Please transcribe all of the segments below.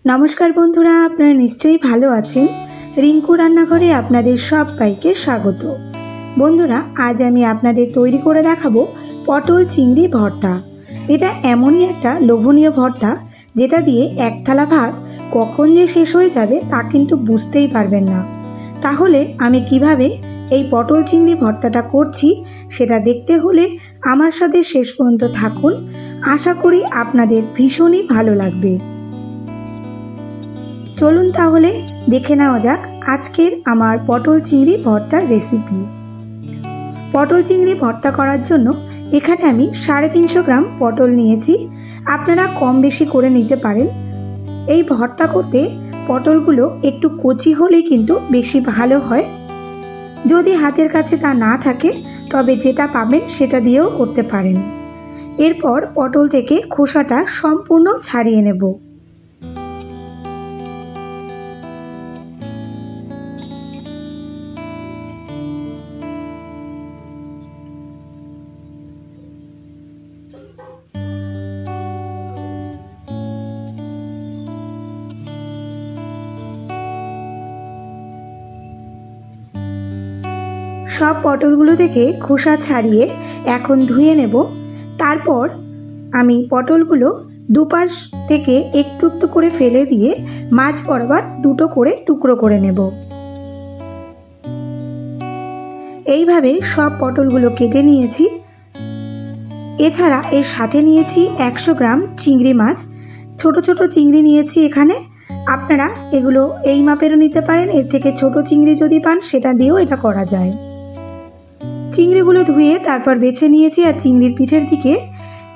नमस्कार बंधुरा आपनारा निश्चयई भालो आछेन। रिंकू रान्नाघरे आपनादेर सबाइके स्वागत। बंधुरा आज आमी आपनादेर तैरी करे देखाबो पटल चिंगड़ी भर्ता। एटा एमनई एकटा लोभनीय भर्ता जेटा दिये एक थाला भात कखन जे शेष हये जाबे ता किन्तु बुझतेई पारबेन ना। ताहले आमी किभाबे এই পটল চিংড়ি ভর্তাটা করছি সেটা দেখতে হলে আমার সাথে শেষ পর্যন্ত থাকুন। আশা করি আপনাদের ভীষণই ভালো লাগবে। চলুন তাহলে দেখে নেওয়া যাক আজকের আমার পটল চিংড়ি ভর্তার রেসিপি। পটল চিংড়ি ভর্তা করার জন্য এখানে আমি 350 গ্রাম পটল নিয়েছি। আপনারা কম বেশি করে নিতে পারেন। এই ভর্তা করতে পটলগুলো একটু কচি হলেই কিন্তু বেশি ভালো হয়। যদি হাতের কাছে তা না থাকে তবে যেটা পাবেন সেটা দিয়েও করতে পারেন। এরপর পটল থেকে খোসাটা সম্পূর্ণ ছাড়িয়ে নেব। सब पटलगुलो থেকে খোসা ছাড়িয়ে এখন ধুয়ে নেব। তারপর আমি পটলগুলো দুপাশ থেকে একটু একটু করে ফেলে দিয়ে মাঝ বরাবর দুটো করে টুকরো করে নেব। এইভাবে সব পটলগুলো কেটে নিয়েছি। এছাড়া এর সাথে নিয়েছি 100 গ্রাম চিংড়ি মাছ। ছোট ছোট চিংড়ি নিয়েছি এখানে। আপনারা এগুলো এই মাপেরও নিতে পারেন, এর থেকে ছোট চিংড়ি যদি পান সেটা দিয়েও এটা করা যায়। চিংড়িগুলো ধুয়ে তারপর বেছে নিয়েছি আর চিংড়ির পিঠের দিকে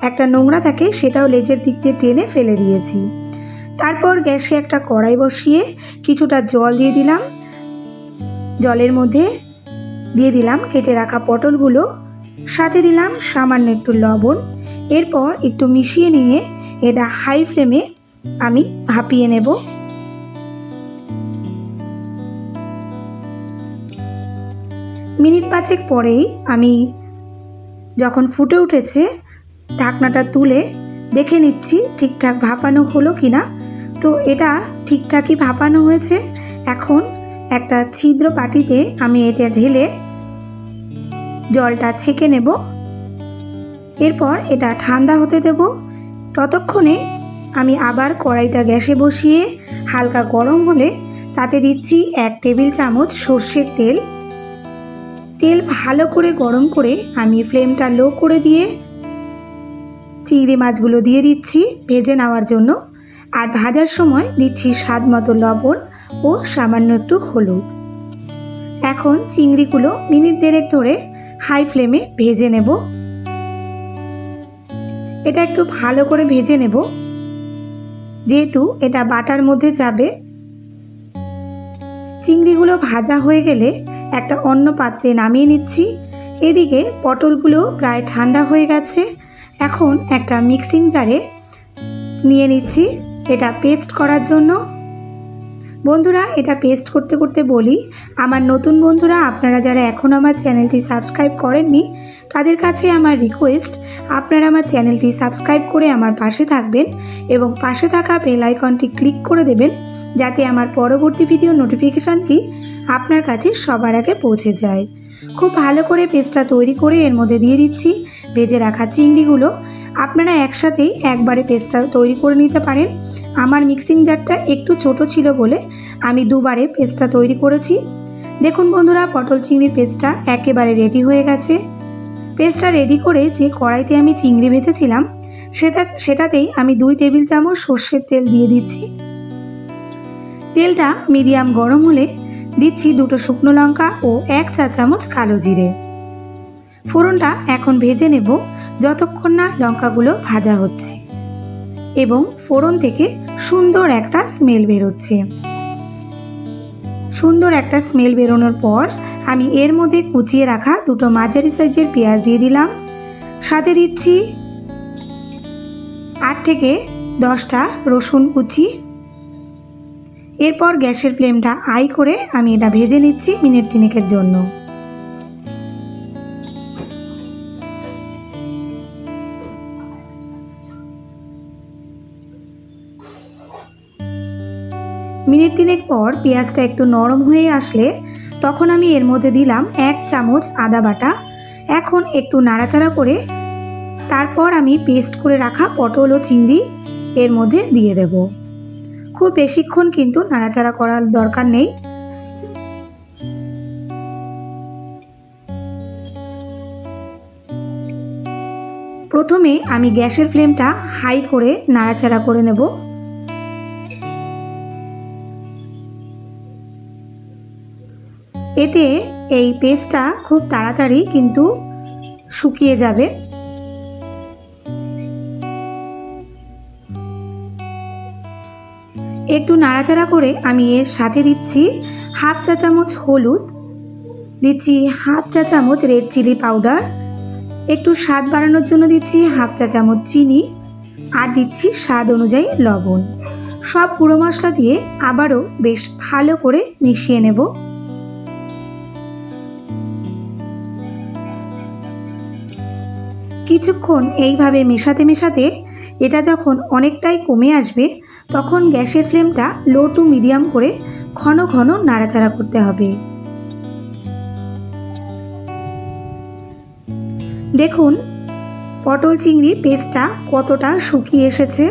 একটা নোংরা থাকে সেটাও লেজের দিক দিয়ে টেনে ফেলে দিয়েছি। তারপর গ্যাসে একটা কড়াই বসিয়ে কিছুটা জল দিয়ে দিলাম। জলের মধ্যে দিয়ে দিলাম কেটে রাখা পটলগুলো, সাথে দিলাম সামান্য একটু লবণ। এরপর একটু মিশিয়ে নিয়ে এটা হাই ফ্লেমে আমি ভাপিয়ে নেব। মিনিট 5 পরেই আমি যখন ফুটে উঠেছে ঢাকনাটা তুলে দেখে নিচ্ছি ঠিকঠাক ভাপানো হলো কিনা। তো এটা ঠিকঠাকই ভাপানো হয়েছে। এখন একটা ছিদ্র বাটিতে আমি এটা ঢেলে জলটা ছেঁকে নেব। এরপর এটা ঠান্ডা হতে দেব। ততক্ষণে আমি আবার কড়াইটা গ্যাসে বসিয়ে হালকা গরম হলে তাতে দিচ্ছি 1 টেবিল চামচ সর্ষের তেল। তেল ভালো করে গরম করে আমি ফ্লেমটা লো করে দিয়ে চিংড়ি মাছগুলো দিয়ে দিচ্ছি ভেজে নেওয়ার জন্য। আর ভাজার সময় দিচ্ছি স্বাদ মতো লবণ ও সামান্য একটু হলুদ। এখন চিংড়িগুলো মিনিট 1.5 ধরে হাই ফ্লেমে ভেজে নেব। এটা একটু ভালো করে ভেজে নেব যেহেতু এটা বাটার মধ্যে যাবে। চিংড়িগুলো ভাজা হয়ে গেলে একটা অন্য পাত্রে নামিয়ে নিচ্ছি। এদিকে পটলগুলো প্রায় ঠান্ডা হয়ে গেছে। এখন একটা মিক্সিং জারে নিয়ে নিচ্ছি এটা পেস্ট করার জন্য। বন্ধুরা এটা পেস্ট করতে করতে বলি, আমার নতুন বন্ধুরা আপনারা যারা এখন আমার চ্যানেলটি সাবস্ক্রাইব করেননি তাদের কাছে আমার রিকোয়েস্ট, আপনারা আমার চ্যানেলটি সাবস্ক্রাইব করে আমার পাশে থাকবেন এবং পাশে থাকা বেল আইকনটি ক্লিক করে দেবেন যাতে আমার পরবর্তী ভিডিও নোটিফিকেশানটি আপনার কাছে সবার আগে পৌঁছে যায়। খুব ভালো করে পেস্টটা তৈরি করে এর মধ্যে দিয়ে দিচ্ছি ভেজে রাখা চিংড়িগুলো। আপনারা একসাথেই একবারে পেস্টটা তৈরি করে নিতে পারেন। আমার মিক্সিং জারটা একটু ছোট ছিল বলে আমি দুবারে পেস্টটা তৈরি করেছি। দেখুন বন্ধুরা পটল চিংড়ির পেস্টটা একেবারে রেডি হয়ে গেছে। পেস্টটা রেডি করে যে কড়াইতে আমি চিংড়ি ভেজেছিলাম সেটাতেই আমি 2 টেবিল চামচ সর্ষের তেল দিয়ে দিচ্ছি। তেলটা মিডিয়াম গরম হলে দিচ্ছি 2টো শুকনো লঙ্কা ও 1 চা চামচ কালো জিরে। ফোড়নটা এখন ভেজে নেব যতক্ষণ না লঙ্কাগুলো ভাজা হচ্ছে এবং ফোড়ন থেকে সুন্দর একটা স্মেল বেরোচ্ছে। সুন্দর একটা স্মেল বেরোনোর পর আমি এর মধ্যে কুচিয়ে রাখা 2টো মাঝারি সাইজের পেঁয়াজ দিয়ে দিলাম। সাথে দিচ্ছি 8 থেকে 10টা রসুন কুচি। এরপর গ্যাসের ফ্লেমটা হাই করে আমি এটা ভেজে নিচ্ছি মিনিট 3 জন্য। মিনিট 3 পর পেঁয়াজটা একটু নরম হয়ে আসলে তখন আমি এর মধ্যে দিলাম 1 চামচ আদা বাটা। এখন একটু নাড়াচাড়া করে তারপর আমি পেস্ট করে রাখা পটল ও চিংড়ি এর মধ্যে দিয়ে দেব। খুব বেশিক্ষণ কিন্তু নাড়াচাড়া করার দরকার নেই। প্রথমে আমি গ্যাসের ফ্লেমটা হাই করে নাড়াচাড়া করে নেব। এতে এই পেস্টটা খুব তাড়াতাড়ি কিন্তু শুকিয়ে যাবে। একটু নাড়াচাড়া করে আমি এর সাথে দিচ্ছি হাফ চা চামচ হলুদ, দিচ্ছি হাফ চা চামচ রেড চিলি পাউডার, একটু স্বাদ বাড়ানোর জন্য দিচ্ছি হাফ চা চামচ চিনি, আর দিচ্ছি স্বাদ অনুযায়ী লবণ। সব গুঁড়ো মশলা দিয়ে আবারও বেশ ভালো করে মিশিয়ে নেব। কিছুক্ষণ এইভাবে মেশাতে মেশাতে এটা যখন অনেকটাই কমে আসবে তখন গ্যাসের ফ্লেমটা লো টু মিডিয়াম করে ঘন ঘন নাড়াচাড়া করতে হবে। দেখুন পটল চিংড়ি পেস্টটা কতটা শুকিয়ে এসেছে।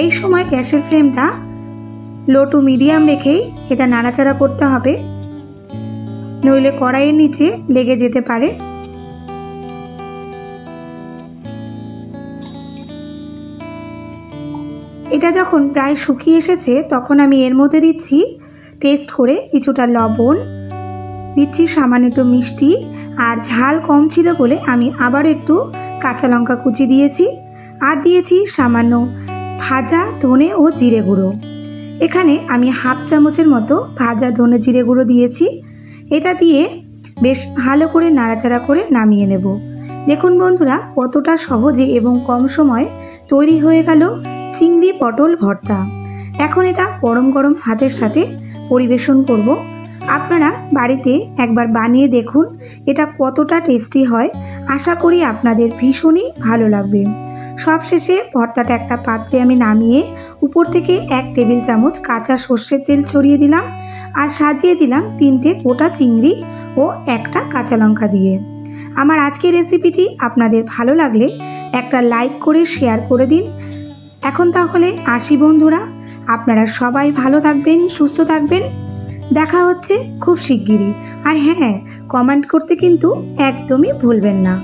এই সময় গ্যাসের ফ্লেমটা লো টু মিডিয়াম রেখেই এটা নাড়াচাড়া করতে হবে, নইলে কড়াইয়ের নিচে লেগে যেতে পারে। এটা যখন প্রায় শুকিয়ে এসেছে তখন আমি এর মধ্যে দিচ্ছি টেস্ট করে কিছুটা লবণ, দিচ্ছি সামান্য একটু মিষ্টি, আর ঝাল কম ছিল বলে আমি আবার একটু কাঁচা লঙ্কা কুচি দিয়েছি, আর দিয়েছি সামান্য ভাজা ধনে ও জিরে গুঁড়ো। এখানে আমি হাফ চামচের মতো ভাজা ধনে জিরে গুঁড়ো দিয়েছি। এটা দিয়ে বেশ ভালো করে নাড়াচাড়া করে নামিয়ে নেব। দেখুন বন্ধুরা কতটা সহজে এবং কম সময়ে তৈরি হয়ে গেল চিংড়ি পটল ভর্তা। এখন এটা গরম গরম ভাতের সাথে পরিবেশন করব। আপনারা বাড়িতে একবার বানিয়ে দেখুন এটা কতটা টেস্টি হয়। আশা করি আপনাদের ভীষণই ভালো লাগবে। সবশেষে ভর্তাটা একটা পাত্রে আমি নামিয়ে উপর থেকে 1 টেবিল চামচ কাঁচা সর্ষের তেল ছড়িয়ে দিলাম, আর সাজিয়ে দিলাম 3টে গোটা চিংড়ি ও 1টা কাঁচা লঙ্কা দিয়ে। আমার আজকের রেসিপিটি আপনাদের ভালো লাগলে একটা লাইক করে শেয়ার করে দিন। এখন তাহলে আসি বন্ধুরা, আপনারা সবাই ভালো থাকবেন, সুস্থ থাকবেন। দেখা হচ্ছে খুব শিগগিরই। আর হ্যাঁ, কমেন্ট করতে কিন্তু একদমই ভুলবেন না।